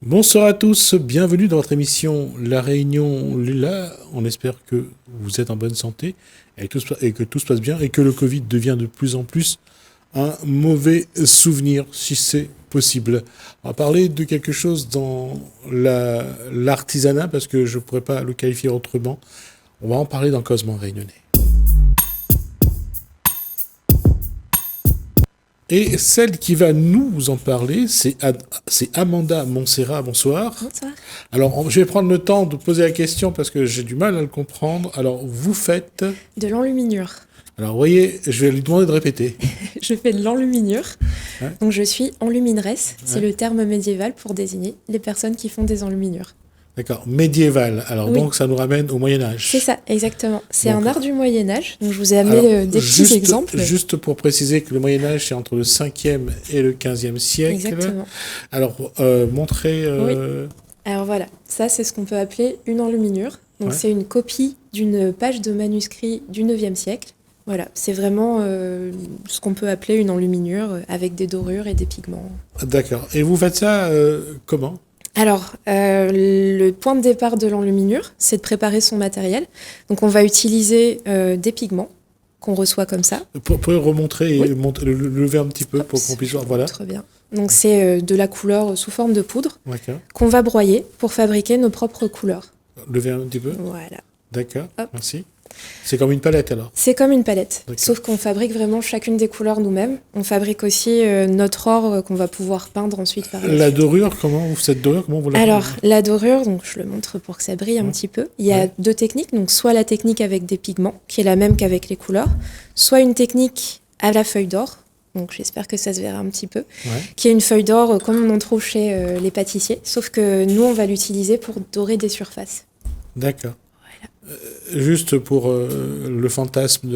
Bonsoir à tous, bienvenue dans votre émission La Réunion Lula. On espère que vous êtes en bonne santé et que tout se passe bien et que le Covid devient de plus en plus un mauvais souvenir, si c'est possible. On va parler de quelque chose dans l'artisanat, parce que je ne pourrais pas le qualifier autrement. On va en parler dans Cosmo Réunionnais. Et celle qui va nous en parler, c'est Amanda Montserrat. Bonsoir. Bonsoir. Alors, je vais prendre le temps de poser la question parce que j'ai du mal à le comprendre. Alors, vous faites... De l'enluminure. Alors, vous voyez, je vais lui demander de répéter. Je fais de l'enluminure. Ouais. Donc, je suis enlumineresse. Ouais. C'est le terme médiéval pour désigner les personnes qui font des enluminures. D'accord, médiéval. Alors, Oui. Donc, ça nous ramène au Moyen-Âge. C'est ça, exactement. C'est Donc, un art du Moyen-Âge. Donc, je vous ai amené des petits exemples. Juste pour préciser que le Moyen-Âge, c'est entre le 5e et le 15e siècle. Exactement. Alors, montrez... Oui. Alors, voilà. Ça, c'est ce qu'on peut appeler une enluminure. Donc, c'est une copie d'une page de manuscrit du 9e siècle. Voilà, c'est vraiment ce qu'on peut appeler une enluminure avec des dorures et des pigments. D'accord. Et vous faites ça comment ? Alors, le point de départ de l'enluminure, c'est de préparer son matériel. Donc, on va utiliser des pigments qu'on reçoit comme ça. Vous pouvez remontrer et Oui. le lever un petit peu pour qu'on puisse voir. Voilà. Très bien. Donc, c'est de la couleur sous forme de poudre D'accord. qu'on va broyer pour fabriquer nos propres couleurs. Lever un petit peu. Voilà. D'accord. Hop. Merci. C'est comme une palette alors. C'est comme une palette, D'accord. sauf qu'on fabrique vraiment chacune des couleurs nous-mêmes. On fabrique aussi notre or qu'on va pouvoir peindre ensuite par La dorure, cette dorure, comment vous la Alors, la dorure, donc je le montre pour que ça brille un petit peu. Il y a Ouais. deux techniques, donc soit la technique avec des pigments, qui est la même qu'avec les couleurs, soit une technique à la feuille d'or, donc j'espère que ça se verra un petit peu, qui est une feuille d'or comme on en trouve chez les pâtissiers, sauf que nous, on va l'utiliser pour dorer des surfaces. D'accord. Juste pour le fantasme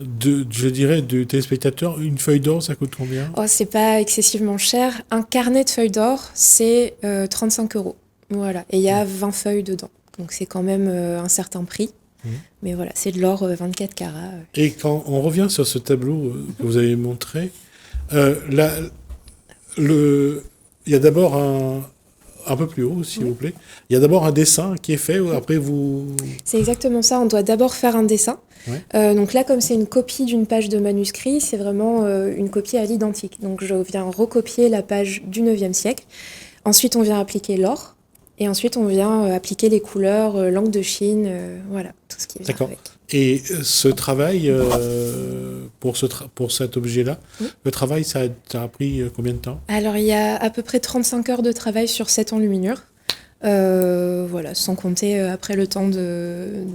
je dirais, du téléspectateur, une feuille d'or, ça coûte combien ? Oh, c'est pas excessivement cher. Un carnet de feuilles d'or, c'est 35 €. Voilà. Et il y a 20 feuilles dedans. Donc c'est quand même un certain prix. Mais voilà, c'est de l'or 24 carats. Et quand on revient sur ce tableau que vous avez montré, il y a d'abord un peu plus haut, s'il vous plaît. Il y a d'abord un dessin qui est fait, après vous... C'est exactement ça. On doit d'abord faire un dessin. Ouais. Donc là, comme c'est une copie d'une page de manuscrit, c'est vraiment une copie à l'identique. Donc je viens recopier la page du 9e siècle. Ensuite, on vient appliquer l'or. Et ensuite, on vient appliquer les couleurs, langue de Chine, voilà, tout ce qui vient D'accord. avec. Et ce travail, pour cet objet-là, le travail, ça a pris combien de temps ? Alors, il y a à peu près 35 heures de travail sur cette enluminure. Voilà, sans compter après le temps de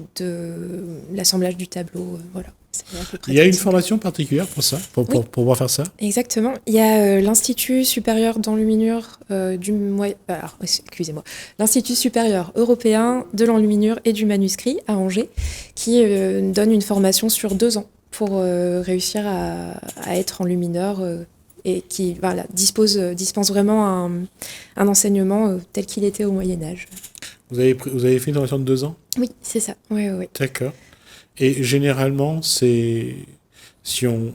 l'assemblage du tableau. Voilà. C'est à peu près Il y a une 35 formation particulière pour ça, pour pouvoir faire ça ? Exactement. Il y a l'Institut supérieur d'enluminure l'Institut supérieur européen de l'enluminure et du manuscrit à Angers, qui donne une formation sur 2 ans pour réussir à être enlumineur et qui dispense vraiment un enseignement tel qu'il était au Moyen-Âge. Vous avez fait une formation de 2 ans ? Oui, c'est ça. Oui. D'accord. Et généralement, si on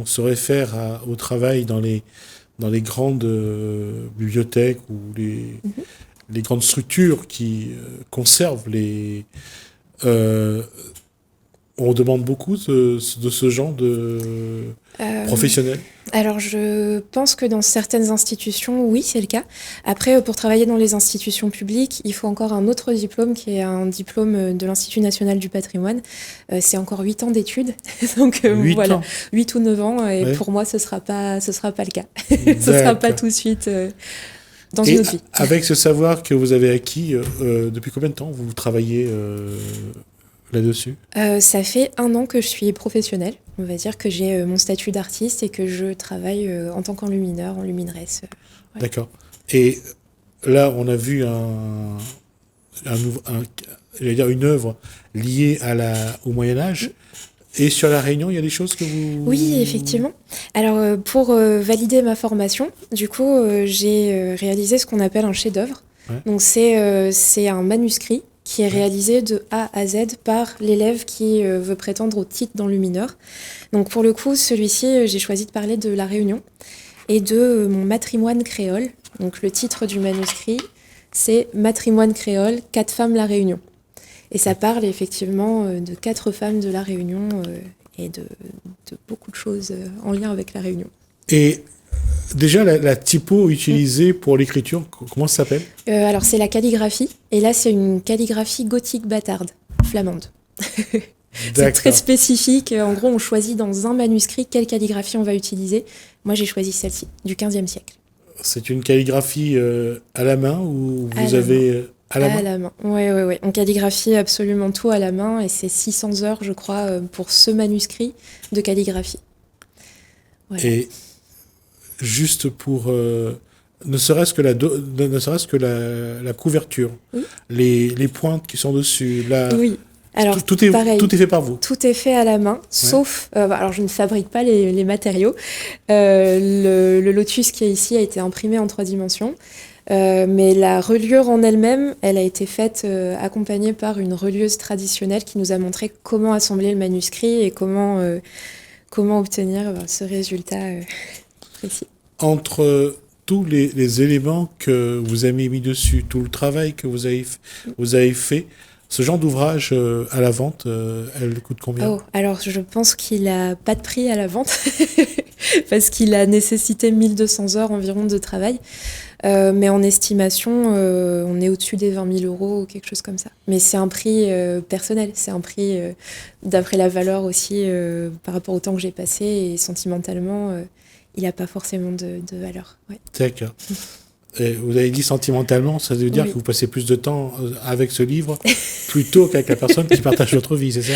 se réfère au travail dans les grandes bibliothèques ou les grandes structures qui conservent on demande beaucoup de ce genre de professionnels. Alors, je pense que dans certaines institutions, oui, c'est le cas. Après, pour travailler dans les institutions publiques, il faut encore un autre diplôme qui est un diplôme de l'Institut national du patrimoine. C'est encore 8 ans d'études. Donc, 8 ans. 8 ou 9 ans. Et pour moi, ce sera pas le cas. Ce sera pas tout de suite dans une autre vie. Avec ce savoir que vous avez acquis, depuis combien de temps vous travaillez là-dessus ? Ça fait 1 an que je suis professionnelle. On va dire que j'ai mon statut d'artiste et que je travaille en tant qu'enlumineur, enlumineresse. Ouais. D'accord. Et là, on a vu une œuvre liée au Moyen-Âge. Et sur la Réunion, il y a des choses que vous... Oui, effectivement. Alors, pour valider ma formation, du coup, j'ai réalisé ce qu'on appelle un chef-d'œuvre. Ouais. Donc, c'est un manuscrit qui est réalisé de A à Z par l'élève qui veut prétendre au titre d'enlumineur. Donc pour le coup, celui-ci, j'ai choisi de parler de La Réunion. et de mon matrimoine créole. Donc le titre du manuscrit, c'est Matrimoine créole, 4 femmes La Réunion. Et ça parle effectivement de 4 femmes de La Réunion et de beaucoup de choses en lien avec La Réunion. Et déjà, la typo utilisée pour l'écriture, comment ça s'appelle ? Alors c'est la calligraphie, et là c'est une calligraphie gothique bâtarde, flamande. C'est très spécifique. En gros, on choisit dans un manuscrit quelle calligraphie on va utiliser. Moi, j'ai choisi celle-ci, du XVe siècle. C'est une calligraphie à la main ou vous avez à la main ? À la main, oui. On calligraphie absolument tout à la main et c'est 600 heures, je crois, pour ce manuscrit de calligraphie. Voilà. Et juste pour... ne serait-ce que la couverture, oui. les pointes qui sont dessus, oui. Alors, tout est fait par vous. Tout est fait à la main, sauf... alors, je ne fabrique pas les matériaux. Le lotus qui est ici a été imprimé en 3 dimensions. Mais la reliure en elle-même, elle a été faite accompagnée par une relieuse traditionnelle qui nous a montré comment assembler le manuscrit et comment obtenir ce résultat précis. Entre tous les éléments que vous avez mis dessus, tout le travail que vous avez fait, ce genre d'ouvrage à la vente, elle coûte combien ? Alors, je pense qu'il n'a pas de prix à la vente parce qu'il a nécessité 1200 heures environ de travail. Mais en estimation, on est au-dessus des 20 000 € ou quelque chose comme ça. Mais c'est un prix personnel, c'est un prix d'après la valeur aussi par rapport au temps que j'ai passé et sentimentalement, il n'a pas forcément de valeur. Ouais. D'accord. Et vous avez dit sentimentalement, ça veut dire que vous passez plus de temps avec ce livre plutôt qu'avec la personne qui partage votre vie, c'est ça ?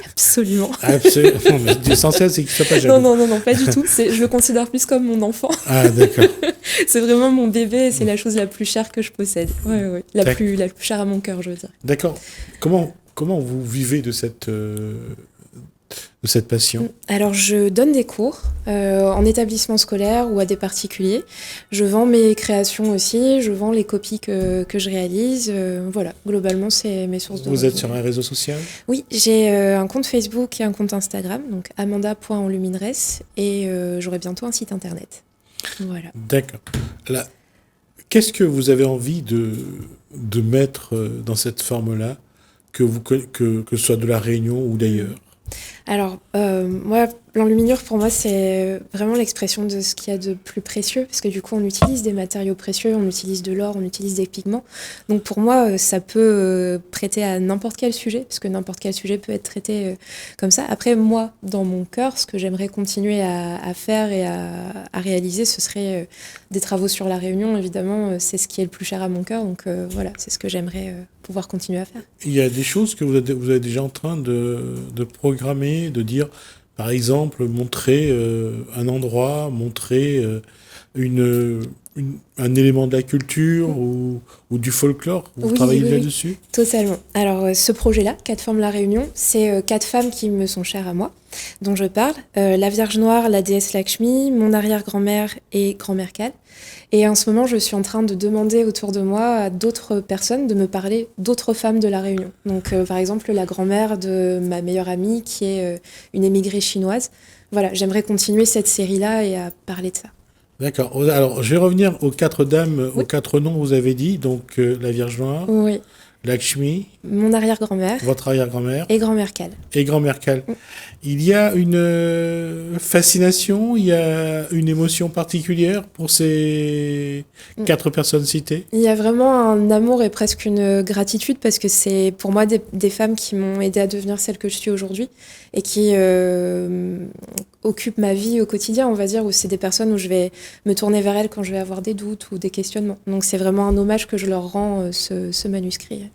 Absolument. Absolument. Non, mais l'essentiel, c'est qu'il ne soit pas jaloux. Non, pas du tout. Je le considère plus comme mon enfant. Ah, d'accord. C'est vraiment mon bébé et c'est la chose la plus chère que je possède. Ouais. La plus chère à mon cœur, je veux dire. D'accord. Comment vous vivez de cette passion ? Alors, je donne des cours en établissement scolaire ou à des particuliers. Je vends mes créations aussi, je vends les copies que je réalise. Voilà, globalement, c'est mes sources de revenus. Vous êtes sur un réseau social ? Oui, j'ai un compte Facebook et un compte Instagram, donc amanda.enlumineres, et j'aurai bientôt un site internet. Voilà. D'accord. Là, qu'est-ce que vous avez envie de mettre dans cette forme-là, que ce soit de La Réunion ou d'ailleurs ? Alors, moi, l'enluminure, pour moi, c'est vraiment l'expression de ce qu'il y a de plus précieux, parce que du coup, on utilise des matériaux précieux, on utilise de l'or, on utilise des pigments. Donc, pour moi, ça peut prêter à n'importe quel sujet, parce que n'importe quel sujet peut être traité comme ça. Après, moi, dans mon cœur, ce que j'aimerais continuer à faire et à réaliser, ce serait des travaux sur La Réunion, évidemment. C'est ce qui est le plus cher à mon cœur, donc voilà, c'est ce que j'aimerais pouvoir continuer à faire. Il y a des choses que vous êtes déjà en train de programmer, de dire, par exemple, montrer un endroit, montrer un élément de la culture ou du folklore. Vous travaillez bien dessus ? Totalement. Alors, ce projet-là, 4 femmes La Réunion, c'est 4 femmes qui me sont chères à moi, dont je parle. La Vierge Noire, la déesse Lakshmi, mon arrière-grand-mère et grand-mère Cal. Et en ce moment, je suis en train de demander autour de moi à d'autres personnes de me parler d'autres femmes de La Réunion. Donc, par exemple, la grand-mère de ma meilleure amie, qui est une émigrée chinoise. Voilà, j'aimerais continuer cette série-là et à parler de ça. D'accord. Alors, je vais revenir aux 4 dames, aux 4 noms que vous avez dit. Donc, la Vierge Noire, oui. Lakshmi, mon arrière-grand-mère, votre arrière-grand-mère, et grand-mère Cal. Il y a une fascination, il y a une émotion particulière pour ces 4 personnes citées ? Il y a vraiment un amour et presque une gratitude parce que c'est pour moi des femmes qui m'ont aidée à devenir celle que je suis aujourd'hui et qui occupent ma vie au quotidien, on va dire, où c'est des personnes où je vais me tourner vers elles quand je vais avoir des doutes ou des questionnements. Donc c'est vraiment un hommage que je leur rends, ce manuscrit.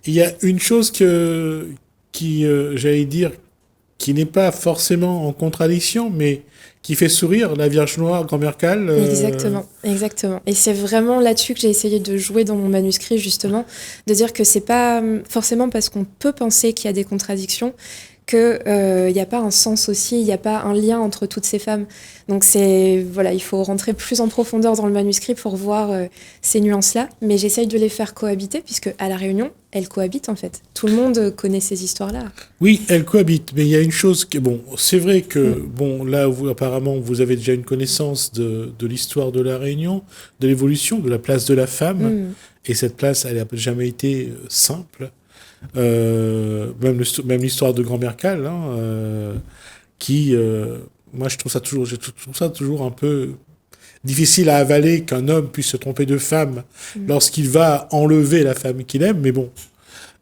Il y a une chose qui j'allais dire, qui n'est pas forcément en contradiction, mais qui fait sourire, la Vierge Noire, grand-mère Cal. Exactement. Et c'est vraiment là-dessus que j'ai essayé de jouer dans mon manuscrit, justement, de dire que c'est pas forcément parce qu'on peut penser qu'il y a des contradictions qu'il n'y a pas un sens aussi, il n'y a pas un lien entre toutes ces femmes. Donc voilà, il faut rentrer plus en profondeur dans le manuscrit pour voir ces nuances-là. Mais j'essaye de les faire cohabiter, puisque à La Réunion, elles cohabitent en fait. Tout le monde connaît ces histoires-là. Oui, elles cohabitent, mais il y a une chose qui est bon. C'est vrai que là, apparemment, vous avez déjà une connaissance de l'histoire de La Réunion, de l'évolution, de la place de la femme, et cette place, elle n'a jamais été simple. Même l'histoire de Grand-Mère Cal, qui, moi, je trouve ça toujours un peu difficile à avaler qu'un homme puisse se tromper de femme lorsqu'il va enlever la femme qu'il aime, mais bon.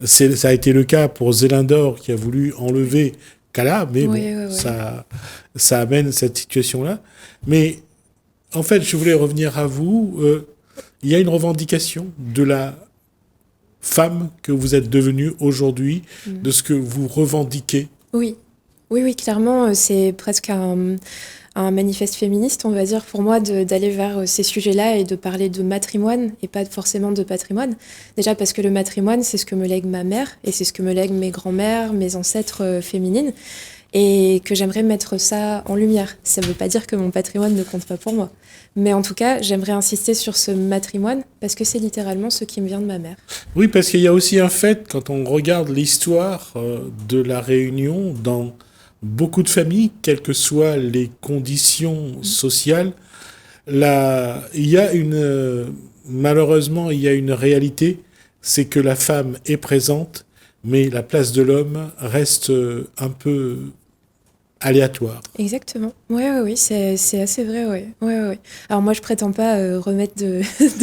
Ça a été le cas pour Zélindor qui a voulu enlever Kala, mais ça amène cette situation-là. Mais en fait, je voulais revenir à vous. Il y a une revendication de la femme que vous êtes devenue aujourd'hui, de ce que vous revendiquez. Oui, clairement, c'est presque un manifeste féministe, on va dire, pour moi, d'aller vers ces sujets-là et de parler de matrimoine et pas forcément de patrimoine. Déjà parce que le matrimoine, c'est ce que me lègue ma mère et c'est ce que me lèguent mes grands-mères, mes ancêtres féminines, et que j'aimerais mettre ça en lumière. Ça ne veut pas dire que mon patrimoine ne compte pas pour moi. Mais en tout cas, j'aimerais insister sur ce matrimoine parce que c'est littéralement ce qui me vient de ma mère. Oui, parce qu'il y a aussi un fait, quand on regarde l'histoire de La Réunion, dans beaucoup de familles, quelles que soient les conditions sociales, malheureusement, il y a une réalité, c'est que la femme est présente, mais la place de l'homme reste un peu aléatoire. Exactement. Oui, c'est assez vrai, oui. Alors moi, je prétends pas remettre de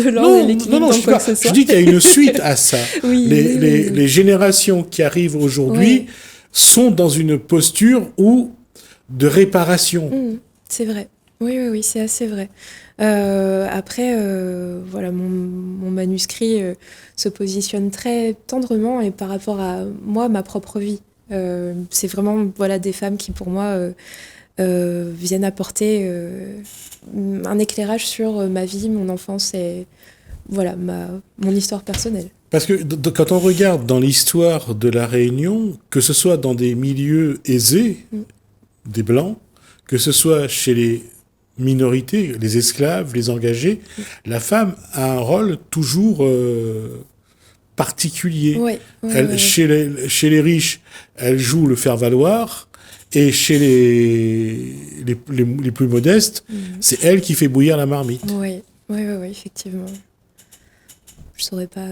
l'ordre et l'équilibre dans quoi que ce soit. Je dis qu'il y a une suite à ça. Les générations qui arrivent aujourd'hui sont dans une posture de réparation. C'est vrai. Oui, c'est assez vrai. Après, voilà, mon manuscrit se positionne très tendrement et par rapport à moi, ma propre vie. C'est vraiment des femmes qui, pour moi, viennent apporter un éclairage sur ma vie, mon enfance et mon histoire personnelle. Parce que quand on regarde dans l'histoire de La Réunion, que ce soit dans des milieux aisés, des Blancs, que ce soit chez les minorités, les esclaves, les engagés, la femme a un rôle toujours particulier. Chez les riches, elle joue le faire-valoir, et chez les plus modestes, c'est elle qui fait bouillir la marmite. Oui, effectivement. Je saurais pas...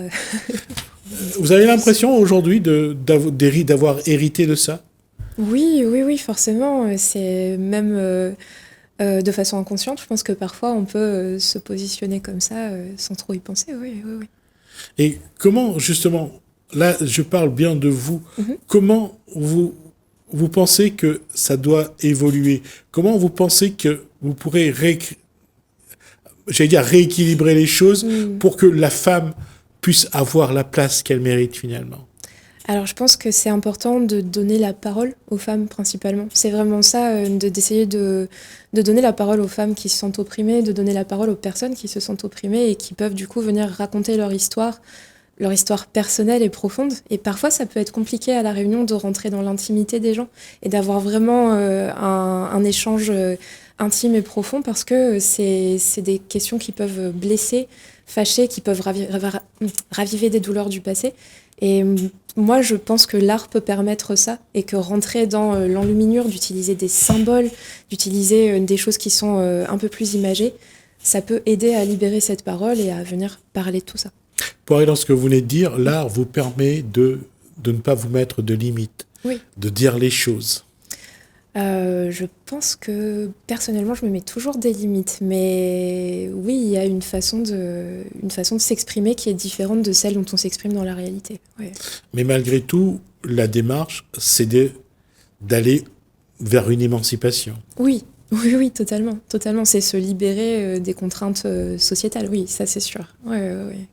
Vous avez l'impression aujourd'hui d'avoir hérité de ça ? Oui, forcément. C'est même de façon inconsciente. Je pense que parfois on peut se positionner comme ça sans trop y penser. Oui. Et comment, justement, là je parle bien de vous, comment vous pensez que ça doit évoluer ? Comment vous pensez que vous pourrez rééquilibrer les choses pour que la femme puisse avoir la place qu'elle mérite finalement ? Alors, je pense que c'est important de donner la parole aux femmes, principalement. C'est vraiment ça, d'essayer de donner la parole aux femmes qui se sentent opprimées, de donner la parole aux personnes qui se sentent opprimées et qui peuvent, du coup, venir raconter leur histoire personnelle et profonde. Et parfois, ça peut être compliqué à La Réunion de rentrer dans l'intimité des gens et d'avoir vraiment un échange intime et profond parce que c'est des questions qui peuvent blesser, fâcher, qui peuvent raviver des douleurs du passé. Et moi, je pense que l'art peut permettre ça et que rentrer dans l'enluminure, d'utiliser des symboles, d'utiliser des choses qui sont un peu plus imagées, ça peut aider à libérer cette parole et à venir parler de tout ça. Pour aller dans ce que vous venez de dire, l'art vous permet de ne pas vous mettre de limites, de dire les choses. Je pense que personnellement, je me mets toujours des limites, mais oui, il y a une façon de s'exprimer qui est différente de celle dont on s'exprime dans la réalité. Ouais. Mais malgré tout, la démarche, c'est d'aller vers une émancipation. Oui, totalement. C'est se libérer des contraintes sociétales, oui, ça c'est sûr. Oui,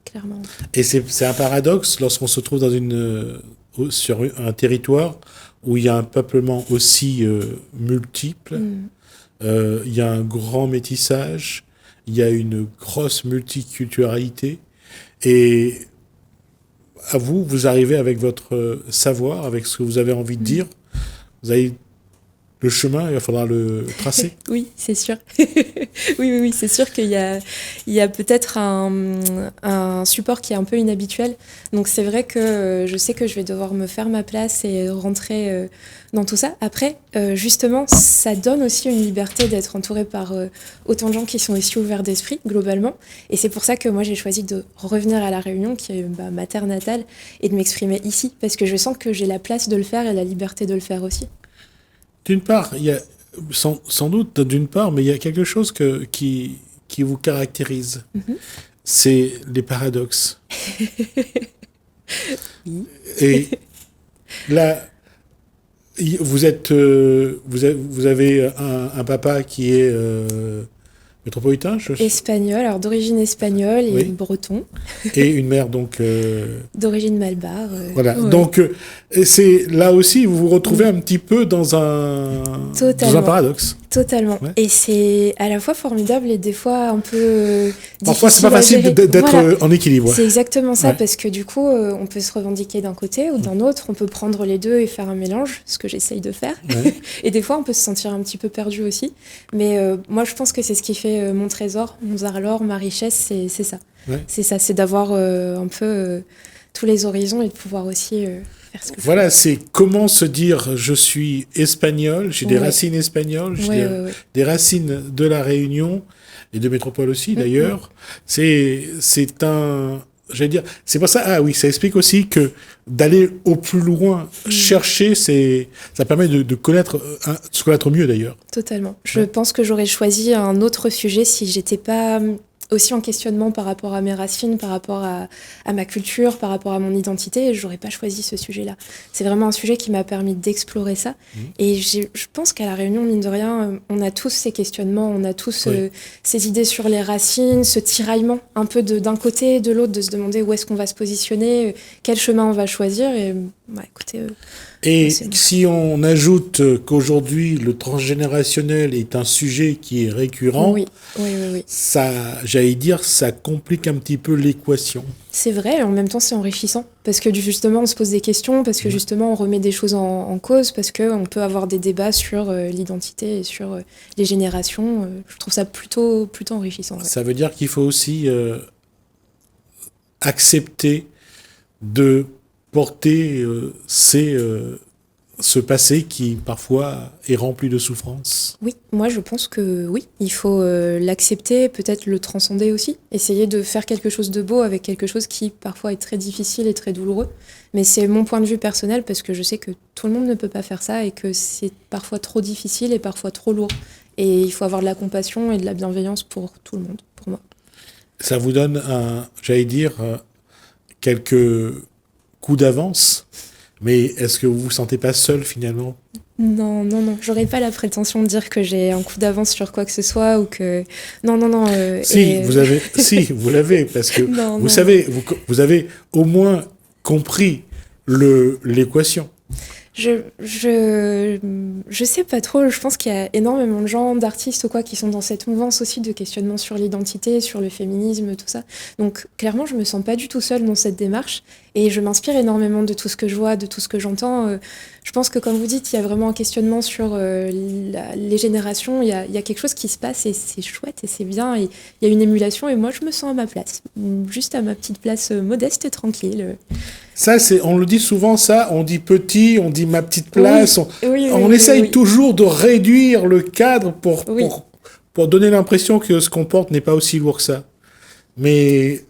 clairement. Et c'est un paradoxe lorsqu'on se trouve sur un territoire où il y a un peuplement aussi multiple, il y a un grand métissage, il y a une grosse multiculturalité, et à vous arrivez avec votre savoir, avec ce que vous avez envie de dire, Vous avez le chemin, il va falloir le tracer. Oui, c'est sûr. Oui, c'est sûr qu'il y a peut-être un support qui est un peu inhabituel. Donc c'est vrai que je sais que je vais devoir me faire ma place et rentrer dans tout ça. Après, justement, ça donne aussi une liberté d'être entouré par autant de gens qui sont aussi ouverts d'esprit, globalement. Et c'est pour ça que moi, j'ai choisi de revenir à La Réunion, qui est ma terre natale, et de m'exprimer ici. Parce que je sens que j'ai la place de le faire et la liberté de le faire aussi. D'une part, il y a sans doute d'une part, mais il y a quelque chose qui vous caractérise. Mhm. C'est les paradoxes. Oui. Et là, vous avez un papa qui est métropolitain, Espagnol, alors d'origine espagnole et oui. breton. Et une mère donc d'origine malbar. voilà. Ouais. Donc c'est là aussi vous vous retrouvez un petit peu dans un paradoxe. Totalement. Ouais. Et c'est à la fois formidable et des fois un peu parfois c'est pas facile d'être en équilibre. C'est exactement ça, parce que du coup on peut se revendiquer d'un côté ou d'un autre, on peut prendre les deux et faire un mélange, ce que j'essaye de faire. Ouais. Et des fois on peut se sentir un petit peu perdu aussi. Mais moi je pense que c'est ce qui fait mon trésor, mon arlore, ma richesse, c'est ça. Ouais. C'est ça, c'est d'avoir un peu tous les horizons et de pouvoir aussi faire ce que voilà, c'est comment se dire je suis espagnol, j'ai des racines espagnoles, j'ai des racines de la Réunion et de métropole aussi d'ailleurs. C'est un, j'allais dire, c'est pour ça, ah oui, ça explique aussi que d'aller au plus loin, chercher, ça permet de connaître, se connaître mieux d'ailleurs. Totalement. Je pense que j'aurais choisi un autre sujet si j'étais pas aussi en questionnement par rapport à mes racines, par rapport à ma culture, par rapport à mon identité, et j'aurais pas choisi ce sujet-là. C'est vraiment un sujet qui m'a permis d'explorer ça. Et je pense qu'à La Réunion, mine de rien, on a tous ces questionnements, on a tous ces idées sur les racines, ce tiraillement un peu d'un côté et de l'autre, de se demander où est-ce qu'on va se positionner, quel chemin on va choisir. Et écoutez... Et si on ajoute qu'aujourd'hui le transgénérationnel est un sujet qui est récurrent, oui. Ça, j'allais dire, ça complique un petit peu l'équation. C'est vrai, et en même temps c'est enrichissant, parce que justement on se pose des questions, parce que justement on remet des choses en cause, parce qu'on peut avoir des débats sur l'identité et sur les générations. Je trouve ça plutôt enrichissant. Ouais. Ça veut dire qu'il faut aussi accepter de porter ce passé qui parfois est rempli de souffrance. Oui, moi je pense que oui, il faut l'accepter, peut-être le transcender aussi, essayer de faire quelque chose de beau avec quelque chose qui parfois est très difficile et très douloureux. Mais c'est mon point de vue personnel parce que je sais que tout le monde ne peut pas faire ça et que c'est parfois trop difficile et parfois trop lourd. Et il faut avoir de la compassion et de la bienveillance pour tout le monde, pour moi. Ça vous donne, j'allais dire, quelques coups d'avance. Mais est-ce que vous vous sentez pas seul finalement ? Non. J'aurais pas la prétention de dire que j'ai un coup d'avance sur quoi que ce soit ou que non. Vous l'avez parce que vous avez au moins compris l'équation. Je sais pas trop, je pense qu'il y a énormément de gens, d'artistes ou quoi, qui sont dans cette mouvance aussi de questionnement sur l'identité, sur le féminisme, tout ça. Donc clairement, je me sens pas du tout seule dans cette démarche et je m'inspire énormément de tout ce que je vois, de tout ce que j'entends. Je pense que comme vous dites, il y a vraiment un questionnement sur les générations, il y a quelque chose qui se passe et c'est chouette et c'est bien et il y a une émulation et moi je me sens à ma place, juste à ma petite place modeste et tranquille. Ça, on le dit souvent, ça, on dit petit, on dit ma petite place, on essaye toujours de réduire le cadre pour donner l'impression que ce qu'on porte n'est pas aussi lourd que ça. Mais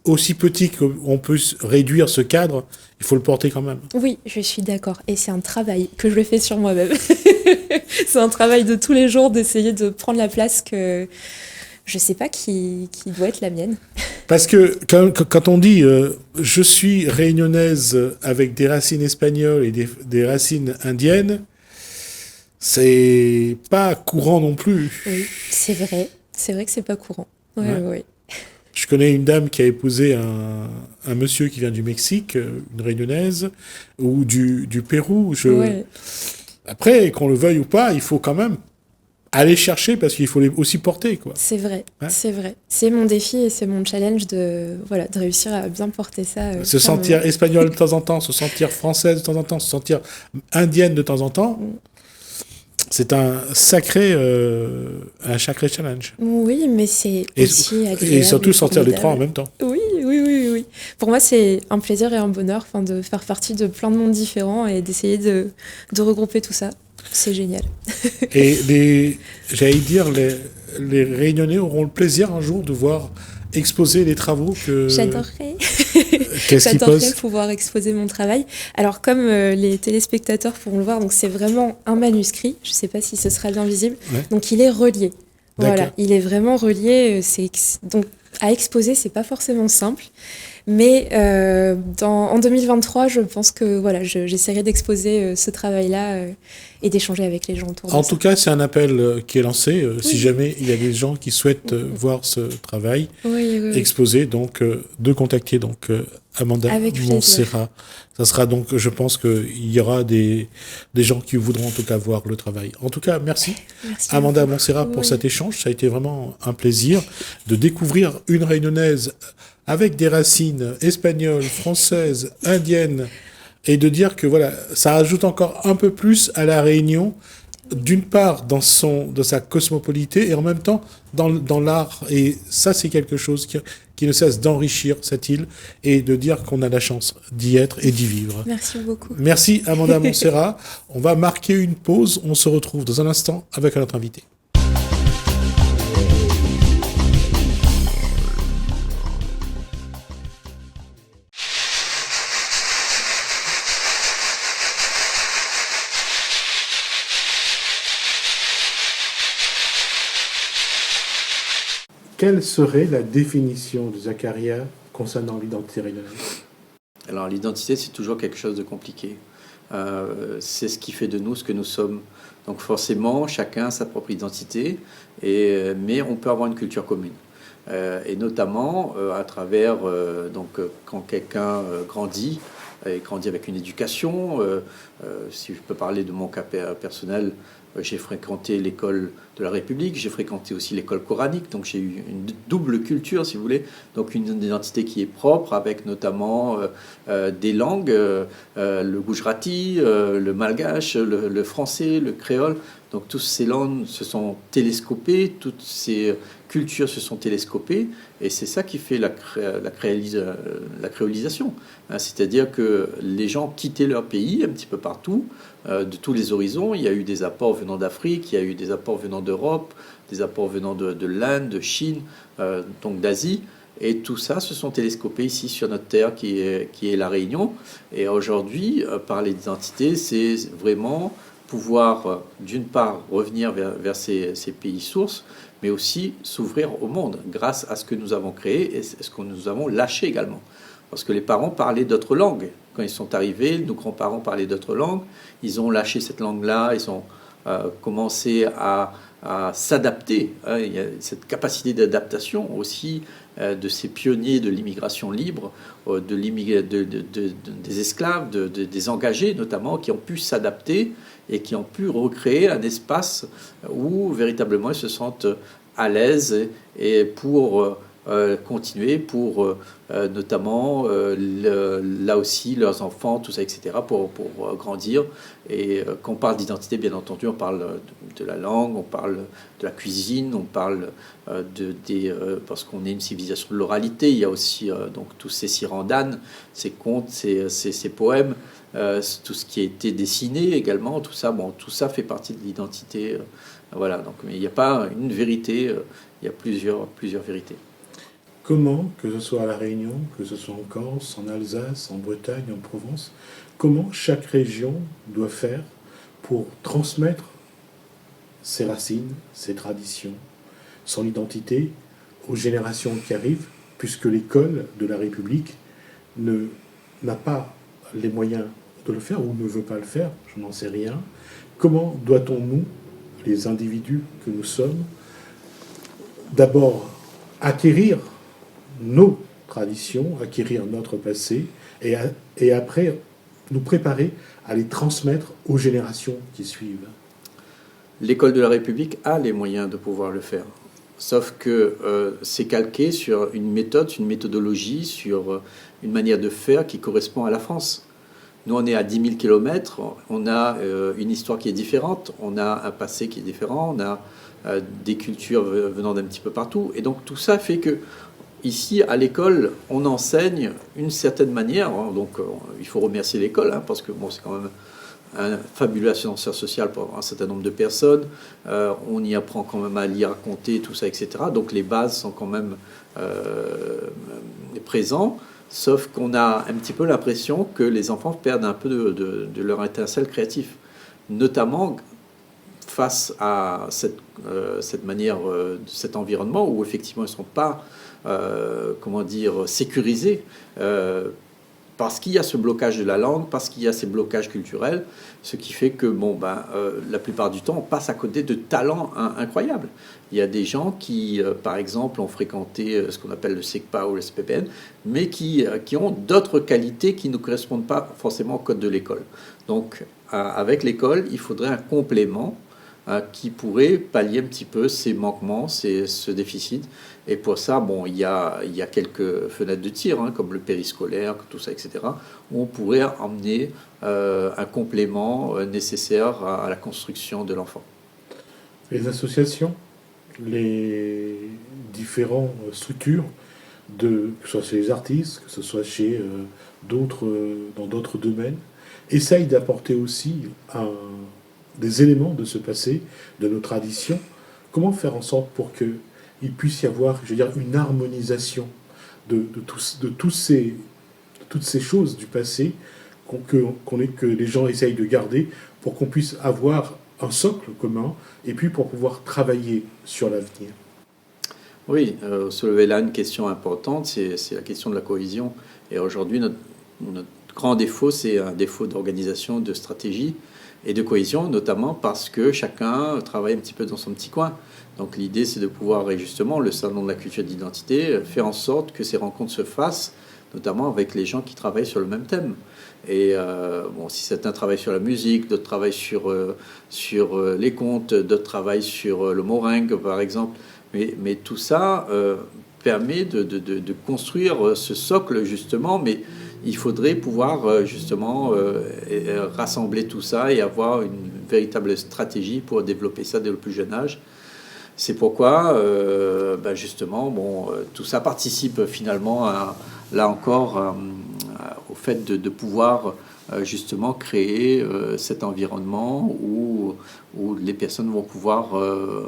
aussi petit qu'on peut réduire ce cadre, il faut le porter quand même. Oui, je suis d'accord. Et c'est un travail que je fais sur moi-même. C'est un travail de tous les jours d'essayer de prendre la place que je sais pas qui doit être la mienne. Parce que quand on dit je suis réunionnaise avec des racines espagnoles et des racines indiennes, c'est pas courant non plus. Oui, c'est vrai. C'est vrai que c'est pas courant. Ouais. Je connais une dame qui a épousé un monsieur qui vient du Mexique, une réunionnaise, ou du Pérou. Après, qu'on le veuille ou pas, il faut quand même aller chercher parce qu'il faut les aussi porter, quoi. C'est vrai, Ouais. c'est vrai. C'est mon défi et c'est mon challenge de réussir à bien porter ça. Se sentir espagnole de temps en temps, se sentir française de temps en temps, se sentir indienne de temps en temps, c'est un sacré challenge. Oui, mais c'est aussi agréable. Et surtout sortir les formidable. trois en même temps. Oui, oui, oui, oui. Pour moi, c'est un plaisir et un bonheur de faire partie de plein de mondes différents et d'essayer de regrouper tout ça. C'est génial. Et j'allais dire, les Réunionnais auront le plaisir un jour de voir exposer les travaux que... J'adorerais. Qu'est-ce qu'ils J'adorerais posent? pouvoir exposer mon travail. Alors, comme les téléspectateurs pourront le voir, donc c'est vraiment un manuscrit. Je ne sais pas si ce sera bien visible. Ouais. Donc, il est relié. Voilà, D'accord. il est vraiment relié. Donc, à exposer, c'est pas forcément simple. Mais en 2023, je pense que voilà, j'essaierai d'exposer ce travail-là et d'échanger avec les gens autour de En ça. tout cas, c'est un appel qui est lancé. Si Oui. jamais il y a des gens qui souhaitent voir ce travail Oui, oui, oui. exposé, donc de contacter donc Amanda Avec plaisir. Montserrat. Ça sera donc, je pense qu'il y aura des gens qui voudront en tout cas voir le travail. En tout cas, merci Merci Amanda beaucoup. Montserrat pour Oui. cet échange. Ça a été vraiment un plaisir de découvrir une Réunionnaise avec des racines espagnoles, françaises, indiennes, et de dire que voilà, ça ajoute encore un peu plus à la Réunion, d'une part dans sa cosmopolité et en même temps dans l'art. Et ça, c'est quelque chose qui ne cesse d'enrichir cette île et de dire qu'on a la chance d'y être et d'y vivre. Merci beaucoup. Merci Amanda Montserrat. On va marquer une pause. On se retrouve dans un instant avec notre invité. Quelle serait la définition de Zacharia concernant l'identité réunionnaise? Alors l'identité, c'est toujours quelque chose de compliqué. C'est ce qui fait de nous ce que nous sommes. Donc forcément, chacun a sa propre identité, mais on peut avoir une culture commune. Et notamment à travers, quand quelqu'un grandit, et grandit avec une éducation, si je peux parler de mon cas personnel, j'ai fréquenté l'école de la République, j'ai fréquenté aussi l'école coranique, donc j'ai eu une double culture, si vous voulez, donc une identité qui est propre, avec notamment des langues, le gujarati, le malgache, le français, le créole. Donc toutes ces langues se sont télescopées, toutes ces cultures se sont télescopées, et c'est ça qui fait la créolisation. C'est-à-dire que les gens quittaient leur pays un petit peu partout, de tous les horizons. Il y a eu des apports venant d'Afrique, il y a eu des apports venant d'Europe, des apports venant de l'Inde, de Chine, donc d'Asie. Et tout ça se sont télescopés ici sur notre terre qui est la Réunion. Et aujourd'hui, parler d'identité, c'est vraiment pouvoir, d'une part, revenir vers ces pays sources, mais aussi s'ouvrir au monde grâce à ce que nous avons créé et ce que nous avons lâché également. Parce que les parents parlaient d'autres langues. Quand ils sont arrivés, nos grands-parents parlaient d'autres langues. Ils ont lâché cette langue-là, ils ont commencé à s'adapter. Il y a cette capacité d'adaptation aussi de ces pionniers de l'immigration libre, des esclaves, des engagés notamment, qui ont pu s'adapter et qui ont pu recréer un espace où véritablement ils se sentent à l'aise et pour continuer, pour notamment là aussi leurs enfants, tout ça, etc., pour grandir. Et quand on parle d'identité, bien entendu, on parle de la langue, on parle de la cuisine, on parle parce qu'on est une civilisation de l'oralité. Il y a aussi donc tous ces sirandanes, ces contes, ces poèmes, tout ce qui a été dessiné également, tout ça fait partie de l'identité. Voilà, donc mais il n'y a pas une vérité, il y a plusieurs vérités. Comment, que ce soit à La Réunion, que ce soit en Corse, en Alsace, en Bretagne, en Provence, comment chaque région doit faire pour transmettre ses racines, ses traditions, son identité aux générations qui arrivent, puisque l'école de la République n'a pas les moyens de le faire ou ne veut pas le faire, je n'en sais rien. Comment doit-on, nous, les individus que nous sommes, d'abord acquérir nos traditions, acquérir notre passé, et après nous préparer à les transmettre aux générations qui suivent? L'école de la République a les moyens de pouvoir le faire. Sauf que c'est calqué sur une méthode, une méthodologie, sur une manière de faire qui correspond à la France. Nous, on est à 10 000 kilomètres, on a une histoire qui est différente, on a un passé qui est différent, on a des cultures venant d'un petit peu partout. Et donc tout ça fait que ici, à l'école, on enseigne une certaine manière. Donc il faut remercier l'école, parce que bon, c'est quand même un fabuleux ascenseur social pour un certain nombre de personnes. On y apprend quand même à lire, à compter, tout ça, etc. Donc les bases sont quand même présentes. Sauf qu'on a un petit peu l'impression que les enfants perdent un peu de leur étincelle créative, notamment face à cette manière, cet environnement où effectivement ils ne sont pas, sécurisés, parce qu'il y a ce blocage de la langue, parce qu'il y a ces blocages culturels, ce qui fait que la plupart du temps on passe à côté de talents incroyables. Il y a des gens qui, par exemple, ont fréquenté ce qu'on appelle le SECPA ou le SPPN, mais qui ont d'autres qualités qui ne correspondent pas forcément au code de l'école. Donc, avec l'école, il faudrait un complément qui pourrait pallier un petit peu ces manquements, ce déficit. Et pour ça, il y a quelques fenêtres de tir, comme le périscolaire, tout ça, etc., où on pourrait emmener un complément nécessaire à la construction de l'enfant. Les associations, les différentes structures, que ce soit chez les artistes, que ce soit chez dans d'autres domaines, essayent d'apporter aussi des éléments de ce passé, de nos traditions. Comment faire en sorte pour qu'il puisse y avoir, une harmonisation de toutes ces choses du passé que les gens essayent de garder pour qu'on puisse avoir un socle commun et puis pour pouvoir travailler sur l'avenir. Oui, soulever là une question importante, c'est la question de la cohésion. Et aujourd'hui, notre grand défaut, c'est un défaut d'organisation, de stratégie et de cohésion, notamment parce que chacun travaille un petit peu dans son petit coin. Donc l'idée, c'est de pouvoir, et justement, le Salon de la culture et de l'identité, faire en sorte que ces rencontres se fassent, notamment avec les gens qui travaillent sur le même thème. Et si certains travaillent sur la musique, d'autres travaillent sur les contes, d'autres travaillent sur le meringue, par exemple. Mais tout ça permet de construire ce socle, justement, mais il faudrait pouvoir, justement, rassembler tout ça et avoir une véritable stratégie pour développer ça dès le plus jeune âge. C'est pourquoi, justement, tout ça participe finalement, là encore, au fait de pouvoir justement créer cet environnement où les personnes vont pouvoir,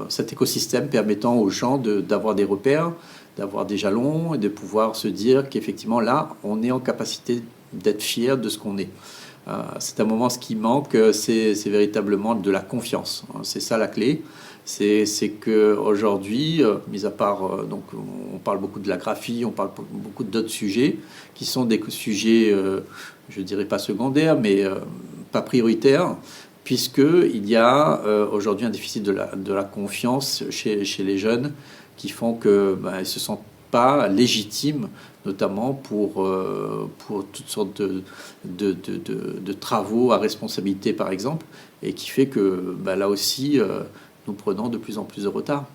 cet écosystème permettant aux gens d'avoir des repères, d'avoir des jalons et de pouvoir se dire qu'effectivement là, on est en capacité d'être fier de ce qu'on est. C'est un moment, ce qui manque, c'est véritablement de la confiance. C'est ça la clé. C'est qu'aujourd'hui, mis à part, donc on parle beaucoup de la graphie, on parle beaucoup d'autres sujets qui sont des sujets, je dirais pas secondaires, mais pas prioritaires, puisqu'il y a aujourd'hui un déficit de la confiance chez les jeunes qui font qu'ils ne se sentent pas légitimes, notamment pour toutes sortes de travaux à responsabilité, par exemple, et qui fait que là aussi, nous prenons de plus en plus de retard.